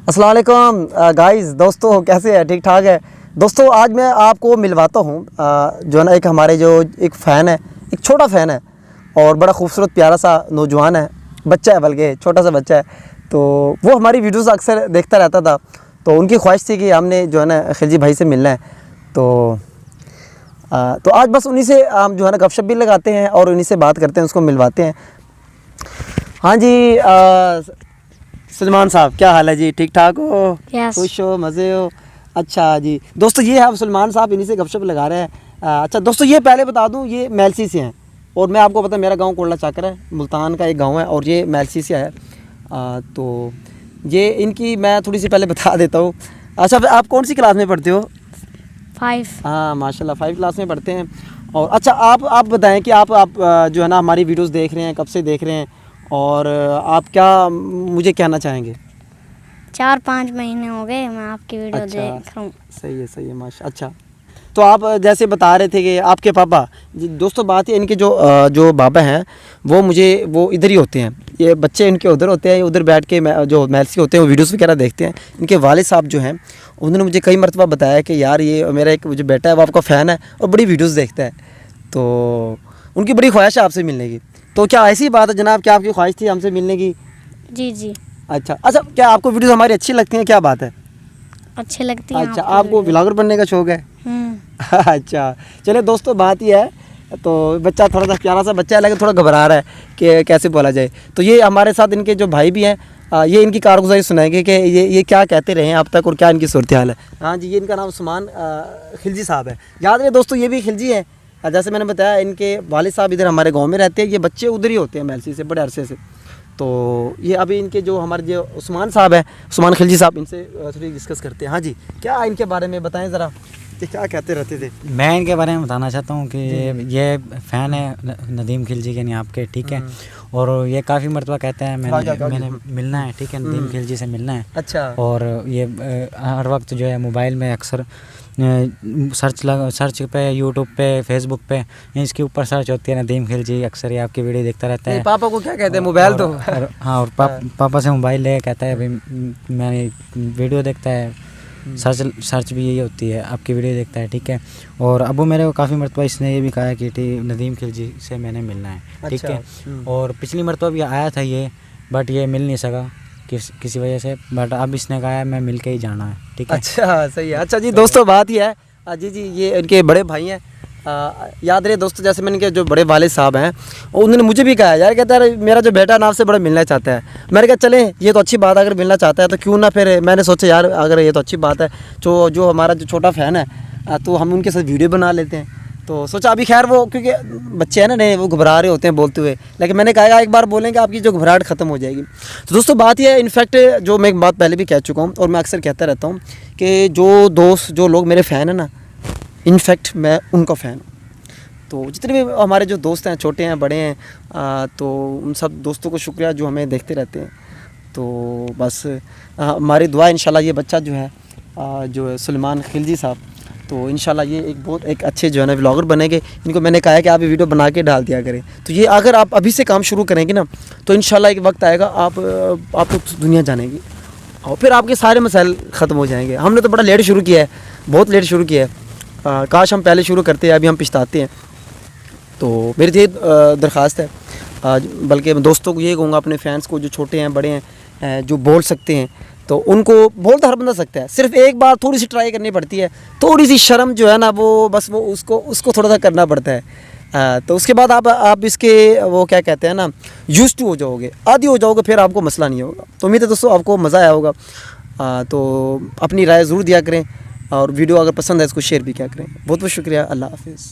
अस्सलाम वालेकुम गाइस, दोस्तों कैसे हैं? ठीक ठाक है दोस्तों। आज मैं आपको मिलवाता हूँ जो है ना, एक हमारे जो एक फ़ैन है, एक छोटा फ़ैन है और बड़ा खूबसूरत प्यारा सा नौजवान है, बच्चा है, बल्कि छोटा सा बच्चा है। तो वो हमारी वीडियोस अक्सर देखता रहता था, तो उनकी ख्वाहिश थी कि हमने जो है ना खिलजी भाई से मिलना है। तो आज बस उन्हीं से हम जो है ना गपशप भी लगाते हैं और उन्हीं से बात करते हैं, उसको मिलवाते हैं। हाँ जी, सलमान साहब क्या हाल है जी? ठीक ठाक हो? Yes. खुश हो, मज़े हो? अच्छा जी दोस्तों, ये है अब सलमान साहब, इन्हीं से गपशप लगा रहे हैं। अच्छा दोस्तों, ये पहले बता दूं, ये मैलसी से हैं और मैं आपको पता, मेरा गांव कोटला चाकर है, मुल्तान का एक गांव है और ये मैलसी से है। तो ये इनकी मैं थोड़ी सी पहले बता देता हूँ। अच्छा, आप कौन सी क्लास में पढ़ते हो? 5। हाँ माशाल्लाह, 5 क्लास में पढ़ते हैं। और अच्छा, आप बताएं कि आप जो है ना हमारी वीडियोस देख रहे हैं, कब से देख रहे हैं और आप क्या मुझे कहना चाहेंगे? 4-5 महीने हो गए मैं आपकी वीडियो अच्छा, देख रहा हूँ। सही है माशा। अच्छा, तो आप जैसे बता रहे थे कि आपके पापा जी, दोस्तों बात है इनके जो बाबा हैं वो इधर ही होते हैं, ये बच्चे इनके उधर होते हैं, उधर बैठ के जो मैलसी होते हैं वो वीडियोस वगैरह देखते हैं। इनके वालिद साहब जो हैं उन्होंने मुझे कई मरतबा बताया कि यार ये मेरा एक जो बेटा है वो आपका फ़ैन है और बड़ी वीडियोस देखता है, तो उनकी बड़ी ख्वाहिश है आपसे मिलने की। तो क्या ऐसी बात है जनाब, क्या आपकी ख्वाहिश थी हमसे मिलने की? जी। अच्छा, क्या आपको वीडियोस हमारी अच्छी लगती हैं? क्या बात है, अच्छे लगती हैं अच्छा आपकी आपको वीडियो। व्लॉगर बनने का शौक़ है? अच्छा चलिए दोस्तों, बात ये है, तो बच्चा थोड़ा सा प्यारा सा बच्चा है लेकिन थोड़ा घबरा रहा है कि कैसे बोला जाए। तो ये हमारे साथ इनके जो भाई भी हैं, ये इनकी कारगुजारी सुनाएंगे कि ये क्या कहते रहे हैं अब तक और क्या इनकी सूरत हाल है। हाँ जी, ये इनका नाम उस्मान खिलजी साहब है। याद रहे दोस्तों, ये भी खिलजी हैं। जैसे मैंने बताया, इनके वालिद साहब इधर हमारे गाँव में रहते हैं, ये बच्चे उधर ही होते हैं मैलसी से बड़े अरसे से। तो ये अभी इनके जो हमारे जो उस्मान साहब हैं, उस्मान खिलजी साहब, इनसे थोड़ी डिस्कस करते हैं। हाँ जी, क्या इनके बारे में बताएं ज़रा कि क्या कहते रहते थे? मैं इनके बारे में बताना चाहता हूँ कि ये फ़ैन है नदीम खिलजी के, नहीं आपके, ठीक है। और ये काफ़ी मरतबा कहते हैं मैंने मिलना है, ठीक है, नदीम खिलजी से मिलना है। अच्छा। और ये हर वक्त जो है मोबाइल में अक्सर सर्च पे, यूट्यूब पे, फेसबुक पे इसके ऊपर सर्च होती है नदीम खिलजी, अक्सर ये आपकी वीडियो देखता रहता है। पापा को क्या कहते हैं? मोबाइल तो हाँ, और पापा से मोबाइल ले कहता है भाई मैं वीडियो देखता है, सर्च भी यही होती है, आपकी वीडियो देखता है, ठीक है। और अबू मेरे को काफ़ी मरतबा इसने ये भी कहा है कि ठीक नदीम खिलजी से मैंने मिलना है, ठीक है। और पिछली मरतबा भी आया था ये, बट ये मिल नहीं सका किसी वजह से, बट अब इसने कहा है मैं मिल के ही जाना है, ठीक है। अच्छा सही है। अच्छा जी दोस्तों, बात ही है जी, ये इनके बड़े भाई हैं। याद रहे दोस्तों, जैसे मैंने के जो बड़े वाले साहब हैं उन्होंने मुझे भी कहा यार, कहता है मेरा जो बेटा ना आपसे बड़ा मिलना चाहता है। मैंने कहा चलें, ये तो अच्छी बात है, अगर मिलना चाहता है तो क्यों ना, फिर मैंने सोचा यार अगर ये तो अच्छी बात है, जो हमारा जो छोटा फ़ैन है तो हम उनके साथ वीडियो बना लेते हैं। तो सोचा अभी खैर वो, क्योंकि बच्चे हैं ना नए, वो घबरा रहे होते हैं बोलते हुए, लेकिन मैंने कहा एक बार बोलेंगे आपकी जो घबराहट ख़त्म हो जाएगी। तो दोस्तों बात यह है, इनफैक्ट जो मैं एक बात पहले भी कह चुका हूँ और मैं अक्सर कहता रहता हूँ कि जो लोग मेरे फ़ैन हैं ना, इनफैक्ट मैं उनका फ़ैन हूँ। तो जितने भी हमारे जो दोस्त हैं, छोटे हैं बड़े हैं, तो उन सब दोस्तों को शुक्रिया जो हमें देखते रहते हैं। तो बस हमारी दुआ इंशाल्लाह ये बच्चा जो है जो है सलमान खिलजी साहब, तो इंशाल्लाह ये बहुत अच्छे जो है ना व्लॉगर बनेंगे। इनको मैंने कहा है कि आप ये वीडियो बना के डाल दिया करें। तो ये अगर आप अभी से काम शुरू करेंगे ना, तो इंशाल्लाह एक वक्त आएगा आप तो दुनिया जानेंगी और फिर आपके सारे मसाइल ख़त्म हो जाएंगे। हमने तो बड़ा लेट शुरू किया है, बहुत लेट शुरू किया है, काश हम पहले शुरू करते हैं, अभी हम पछताते हैं। तो मेरी तो ये दरख्वास्त है, बल्कि मैं दोस्तों को ये कहूँगा, अपने फैंस को जो छोटे हैं बड़े हैं, जो बोल सकते हैं, तो उनको बोल तो हर बंदा सकता है, सिर्फ एक बार थोड़ी सी ट्राई करनी पड़ती है, थोड़ी सी शर्म जो है ना वो बस वो उसको थोड़ा सा करना पड़ता है। तो उसके बाद आप इसके वो क्या कहते हैं ना, यूज्ड टू हो जाओगे, आदी हो जाओगे, फिर आपको मसला नहीं होगा। तो उम्मीद है दोस्तों आपको मज़ा आया होगा। तो अपनी राय ज़रूर दिया करें और वीडियो अगर पसंद है इसको शेयर भी किया करें। बहुत बहुत शुक्रिया, अल्लाह हाफिज़।